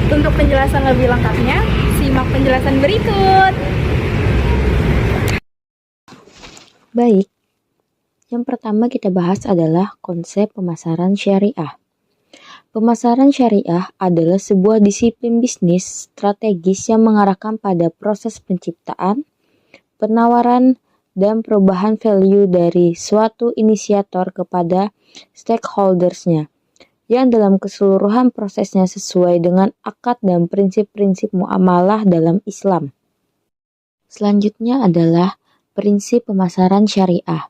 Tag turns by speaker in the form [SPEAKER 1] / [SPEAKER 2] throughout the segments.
[SPEAKER 1] Untuk penjelasan lebih lengkapnya, simak penjelasan berikut.
[SPEAKER 2] Baik, yang pertama kita bahas adalah konsep pemasaran syariah. Pemasaran syariah adalah sebuah disiplin bisnis strategis yang mengarahkan pada proses penciptaan, penawaran, dan perubahan value dari suatu inisiator kepada stakeholders-nya, yang dalam keseluruhan prosesnya sesuai dengan akad dan prinsip-prinsip muamalah dalam Islam. Selanjutnya adalah prinsip pemasaran syariah.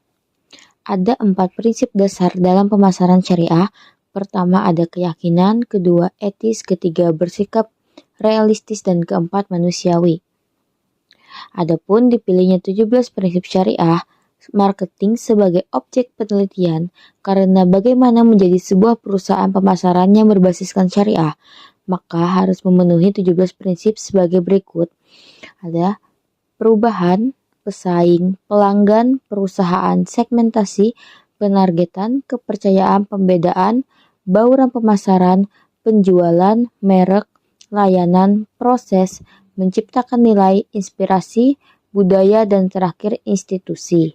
[SPEAKER 2] Ada 4 prinsip dasar dalam pemasaran syariah. Pertama ada keyakinan, kedua etis, ketiga bersikap realistis, dan keempat manusiawi. Adapun dipilihnya 17 prinsip syariah marketing sebagai objek penelitian karena bagaimana menjadi sebuah perusahaan pemasaran yang berbasiskan syariah, maka harus memenuhi 17 prinsip sebagai berikut. Ada perubahan, pesaing, pelanggan, perusahaan, segmentasi, penargetan, kepercayaan, pembedaan, bauran pemasaran, penjualan, merek, layanan, proses, menciptakan nilai, inspirasi, budaya, dan terakhir institusi.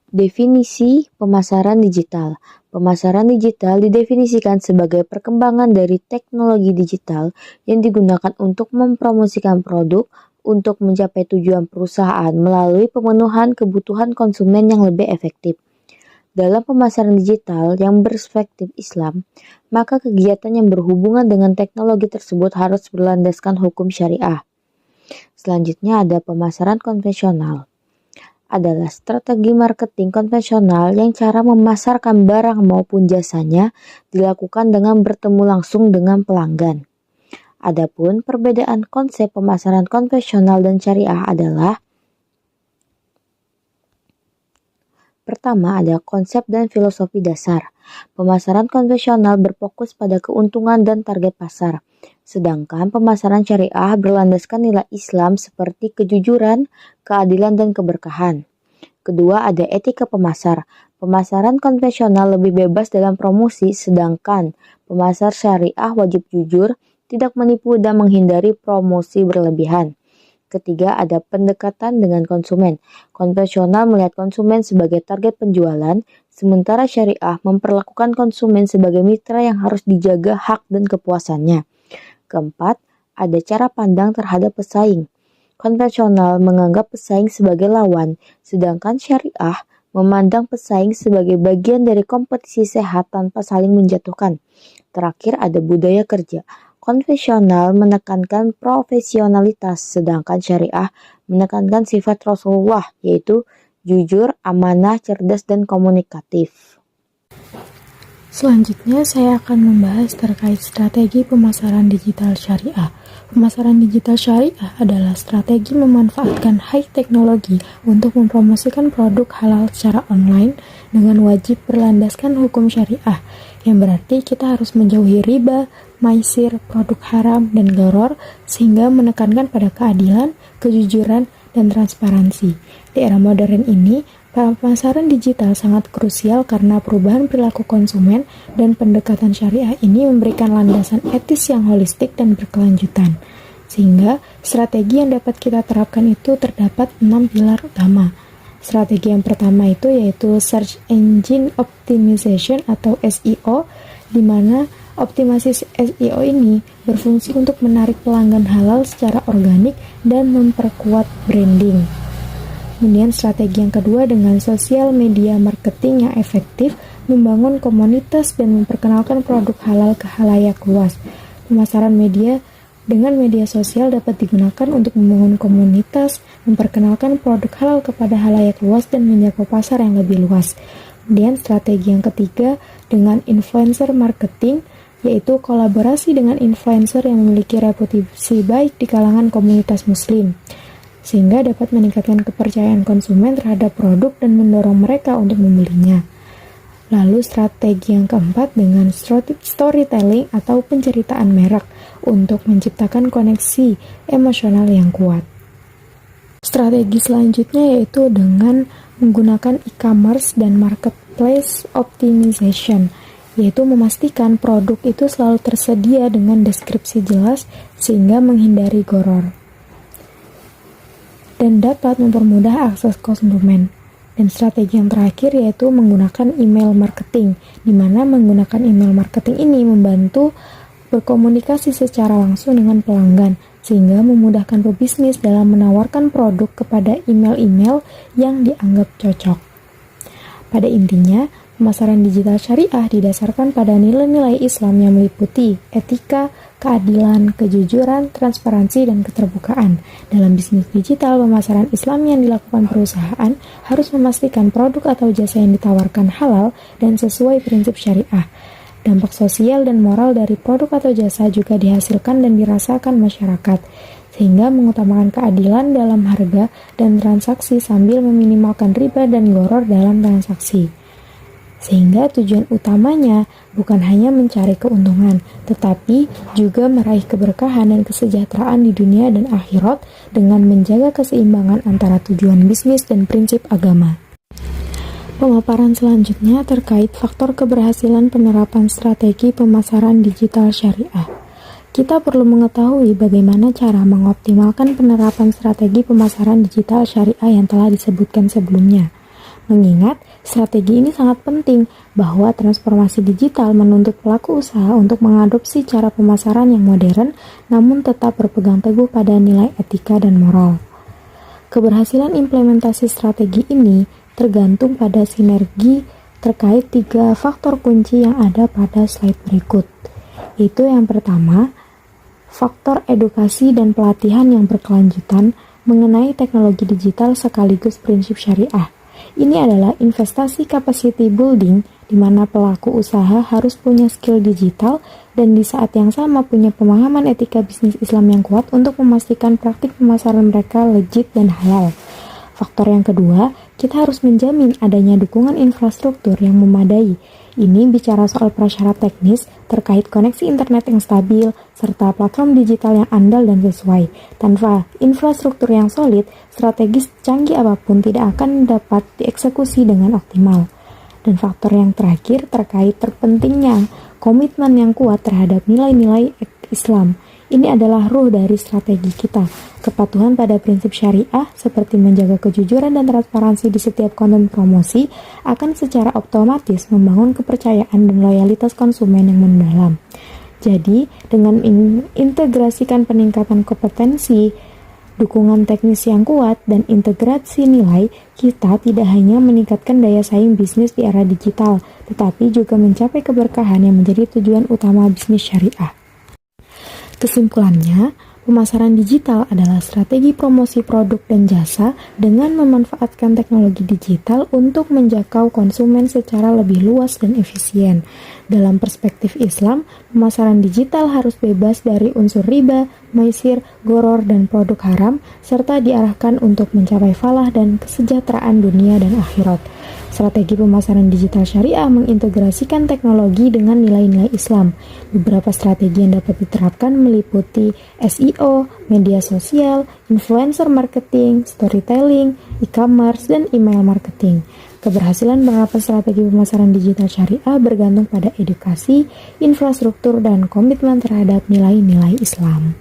[SPEAKER 2] Definisi pemasaran digital. Pemasaran digital didefinisikan sebagai perkembangan dari teknologi digital yang digunakan untuk mempromosikan produk untuk mencapai tujuan perusahaan melalui pemenuhan kebutuhan konsumen yang lebih efektif. Dalam pemasaran digital yang berperspektif Islam, maka kegiatan yang berhubungan dengan teknologi tersebut harus berlandaskan hukum syariah. Selanjutnya ada pemasaran konvensional. Adalah strategi marketing konvensional yang cara memasarkan barang maupun jasanya dilakukan dengan bertemu langsung dengan pelanggan. Adapun perbedaan konsep pemasaran konvensional dan syariah adalah: pertama ada konsep dan filosofi dasar. Pemasaran konvensional berfokus pada keuntungan dan target pasar, sedangkan pemasaran syariah berlandaskan nilai Islam seperti kejujuran, keadilan, dan keberkahan. Kedua ada etika pemasar. Pemasaran konvensional lebih bebas dalam promosi, sedangkan pemasar syariah wajib jujur, tidak menipu, dan menghindari promosi berlebihan. Ketiga, ada pendekatan dengan konsumen. Konvensional melihat konsumen sebagai target penjualan, sementara syariah memperlakukan konsumen sebagai mitra yang harus dijaga hak dan kepuasannya. Keempat, ada cara pandang terhadap pesaing. Konvensional menganggap pesaing sebagai lawan, sedangkan syariah memandang pesaing sebagai bagian dari kompetisi sehat tanpa saling menjatuhkan. Terakhir, ada budaya kerja. Konvensional menekankan profesionalitas, sedangkan syariah menekankan sifat Rasulullah, yaitu jujur, amanah, cerdas, dan komunikatif.
[SPEAKER 3] Selanjutnya saya akan membahas terkait strategi pemasaran digital syariah. Pemasaran digital syariah adalah strategi memanfaatkan high teknologi untuk mempromosikan produk halal secara online dengan wajib berlandaskan hukum syariah, yang berarti kita harus menjauhi riba, maisir, produk haram, dan gharar, sehingga menekankan pada keadilan, kejujuran, dan transparansi. Di era modern ini, pemasaran digital sangat krusial karena perubahan perilaku konsumen dan pendekatan syariah ini memberikan landasan etis yang holistik dan berkelanjutan. Sehingga strategi yang dapat kita terapkan itu terdapat 6 pilar utama. Strategi yang pertama itu yaitu Search Engine Optimization atau SEO, di mana optimasi SEO ini berfungsi untuk menarik pelanggan halal secara organik dan memperkuat branding. Kemudian strategi yang kedua dengan sosial media marketing yang efektif, membangun komunitas dan memperkenalkan produk halal ke khalayak luas. Pemasaran media dengan media sosial dapat digunakan untuk membangun komunitas, memperkenalkan produk halal kepada khalayak luas dan menjangkau pasar yang lebih luas. Kemudian strategi yang ketiga dengan influencer marketing, yaitu kolaborasi dengan influencer yang memiliki reputasi baik di kalangan komunitas muslim, sehingga dapat meningkatkan kepercayaan konsumen terhadap produk dan mendorong mereka untuk membelinya. Lalu strategi yang keempat dengan storytelling atau penceritaan merek untuk menciptakan koneksi emosional yang kuat. Strategi selanjutnya yaitu dengan menggunakan e-commerce dan marketplace optimization, yaitu memastikan produk itu selalu tersedia dengan deskripsi jelas sehingga menghindari gharar dan dapat mempermudah akses konsumen. Dan strategi yang terakhir yaitu menggunakan email marketing, di mana menggunakan email marketing ini membantu berkomunikasi secara langsung dengan pelanggan, sehingga memudahkan pebisnis dalam menawarkan produk kepada email-email yang dianggap cocok. Pada intinya, pemasaran digital syariah didasarkan pada nilai-nilai Islam yang meliputi etika, keadilan, kejujuran, transparansi, dan keterbukaan. Dalam bisnis digital, pemasaran Islam yang dilakukan perusahaan harus memastikan produk atau jasa yang ditawarkan halal dan sesuai prinsip syariah. Dampak sosial dan moral dari produk atau jasa juga dihasilkan dan dirasakan masyarakat, sehingga mengutamakan keadilan dalam harga dan transaksi sambil meminimalkan riba dan gharar dalam transaksi. Sehingga tujuan utamanya bukan hanya mencari keuntungan, tetapi juga meraih keberkahan dan kesejahteraan di dunia dan akhirat dengan menjaga keseimbangan antara tujuan bisnis dan prinsip agama. Pemaparan selanjutnya terkait faktor keberhasilan penerapan strategi pemasaran digital syariah. Kita perlu mengetahui bagaimana cara mengoptimalkan penerapan strategi pemasaran digital syariah yang telah disebutkan sebelumnya. Mengingat strategi ini sangat penting bahwa transformasi digital menuntut pelaku usaha untuk mengadopsi cara pemasaran yang modern namun tetap berpegang teguh pada nilai etika dan moral. Keberhasilan implementasi strategi ini tergantung pada sinergi terkait 3 faktor kunci yang ada pada slide berikut. Itu yang pertama, faktor edukasi dan pelatihan yang berkelanjutan mengenai teknologi digital sekaligus prinsip syariah. Ini adalah investasi capacity building di mana pelaku usaha harus punya skill digital dan di saat yang sama punya pemahaman etika bisnis Islam yang kuat untuk memastikan praktik pemasaran mereka legit dan halal. Faktor yang kedua, kita harus menjamin adanya dukungan infrastruktur yang memadai. Ini bicara soal prasyarat teknis terkait koneksi internet yang stabil, serta platform digital yang andal dan sesuai. Tanpa infrastruktur yang solid, strategis canggih apapun tidak akan dapat dieksekusi dengan optimal. Dan faktor yang terakhir terkait terpentingnya komitmen yang kuat terhadap nilai-nilai Islam. Ini adalah ruh dari strategi kita. Kepatuhan pada prinsip syariah seperti menjaga kejujuran dan transparansi di setiap konten promosi akan secara otomatis membangun kepercayaan dan loyalitas konsumen yang mendalam. Jadi, dengan integrasikan peningkatan kompetensi, dukungan teknis yang kuat, dan integrasi nilai, kita tidak hanya meningkatkan daya saing bisnis di era digital, tetapi juga mencapai keberkahan yang menjadi tujuan utama bisnis syariah. Kesimpulannya, pemasaran digital adalah strategi promosi produk dan jasa dengan memanfaatkan teknologi digital untuk menjangkau konsumen secara lebih luas dan efisien. Dalam perspektif Islam, pemasaran digital harus bebas dari unsur riba, maisir, gharar, dan produk haram, serta diarahkan untuk mencapai falah dan kesejahteraan dunia dan akhirat. Strategi pemasaran digital syariah mengintegrasikan teknologi dengan nilai-nilai Islam. Beberapa strategi yang dapat diterapkan meliputi SEO, media sosial, influencer marketing, storytelling, e-commerce, dan email marketing. Keberhasilan penerapan strategi pemasaran digital syariah bergantung pada edukasi, infrastruktur, dan komitmen terhadap nilai-nilai Islam.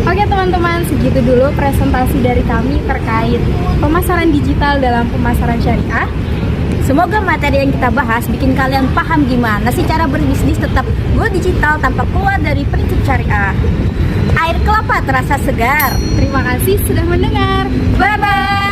[SPEAKER 1] Oke teman-teman, segitu dulu presentasi dari kami terkait pemasaran digital dalam pemasaran syariah.
[SPEAKER 4] Semoga materi yang kita bahas bikin kalian paham gimana sih cara berbisnis tetap go digital tanpa keluar dari prinsip syariah. Air kelapa terasa segar.
[SPEAKER 1] Terima kasih sudah mendengar.
[SPEAKER 4] Bye-bye.